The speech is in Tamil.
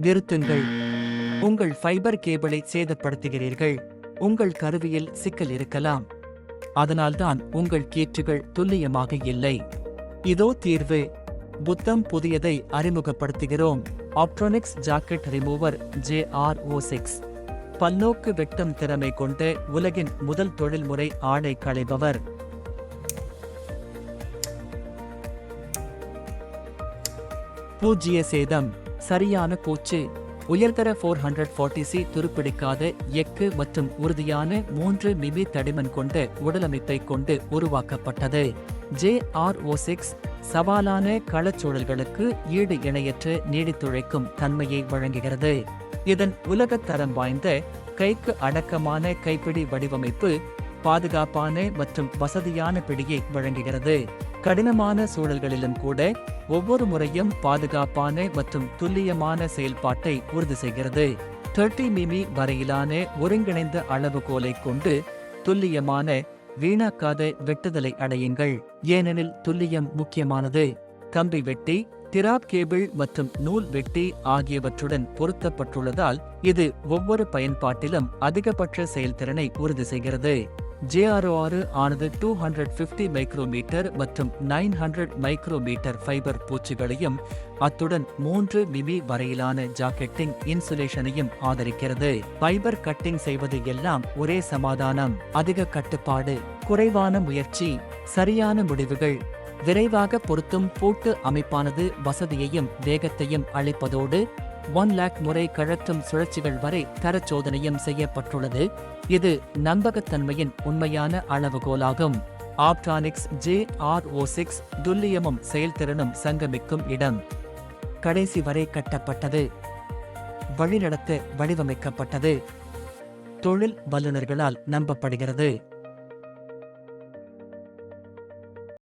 நிறுத்துங்கள். உங்கள் ஃபைபர் கேபிளை சேதப்படுத்துகிறீர்கள். உங்கள் கருவியில் சிக்கல் இருக்கலாம். அதனால்தான் உங்கள் கீற்றுகள் துல்லியமாக இல்லை. இதோ தீர்வு. புத்தம் புதியதை அறிமுகப்படுத்துகிறோம். ஆப்ட்ரானிக்ஸ் ஜாக்கெட் ரிமூவர் JRO6. பல்நோக்கு வெட்டும் திறமை கொண்ட உலகின் முதல் தொழில்முறை ஆடை களைபவர். பூஜ்ய சேதம். சரியான பூச்சு. உயர்தர 440C துருப்பிடிக்காத எஃகு மற்றும் உறுதியான 3 மிமி தடிமன் கொண்ட உடலமைப்பை கொண்டு உருவாக்கப்பட்டது. JRO6 சவாலான களச்சூழல்களுக்கு ஈடு இணையற்ற நீடித்துழைக்கும் தன்மையை வழங்குகிறது. இதன் உலகத் தரம் வாய்ந்த கைக்கு அடக்கமான கைப்பிடி வடிவமைப்பு பாதுகாப்பான மற்றும் வசதியான பிடியை வழங்குகிறது. கடினமான சூழல்களிலும் கூட ஒவ்வொரு முறையும் பாதுகாப்பான மற்றும் துல்லியமான செயல்பாட்டை உறுதி செய்கிறது. 30 மிமி வரையிலான ஒருங்கிணைந்த அளவுகோலை கொண்டு துல்லியமான வீணாக்காத வெட்டுதலை அடையுங்கள். ஏனெனில் துல்லியம் முக்கியமானது. கம்பி வெட்டி, டிராப் கேபிள் மற்றும் நூல் வெட்டி ஆகியவற்றுடன் பொருத்தப்பட்டுள்ளதால் இது ஒவ்வொரு பயன்பாட்டிலும் அதிகபட்ச செயல்திறனை உறுதி செய்கிறது. JRO6 ஆனது 250 மைக்ரோமீட்டர் மற்றும் 900 மைக்ரோமீட்டர் ஃபைபர் பூச்சுகளையும் அத்துடன் 3 மிமி வரையிலான ஜாக்கெட்டிங் இன்சுலேஷனையும் ஆதரிக்கிறது. ஃபைபர் கட்டிங் செய்வது எல்லாம் ஒரே சமாதானம். அதிக கட்டுப்பாடு, குறைவான முயற்சி, சரியான முடிவுகள். விரைவாக பொருத்தும் பூட்டு அமைப்பானது வசதியையும் வேகத்தையும் அளிப்பதோடு 1 லாக் முறை கழற்றும் சுழற்சிகள் வரை தரச்சோதனையும் செய்யப்பட்டுள்ளது. இது நம்பகத்தன்மையின் உண்மையான அளவுகோலாகும். ஆப்ட்ரானிக்ஸ் JRO6 துல்லியமும் செயல்திறனும் சங்கமிக்கும் இடம். கடைசி வரை கட்டப்பட்டது. வழிநடத்த வடிவமைக்கப்பட்டது. தொழில் வல்லுநர்களால் நம்பப்படுகிறது.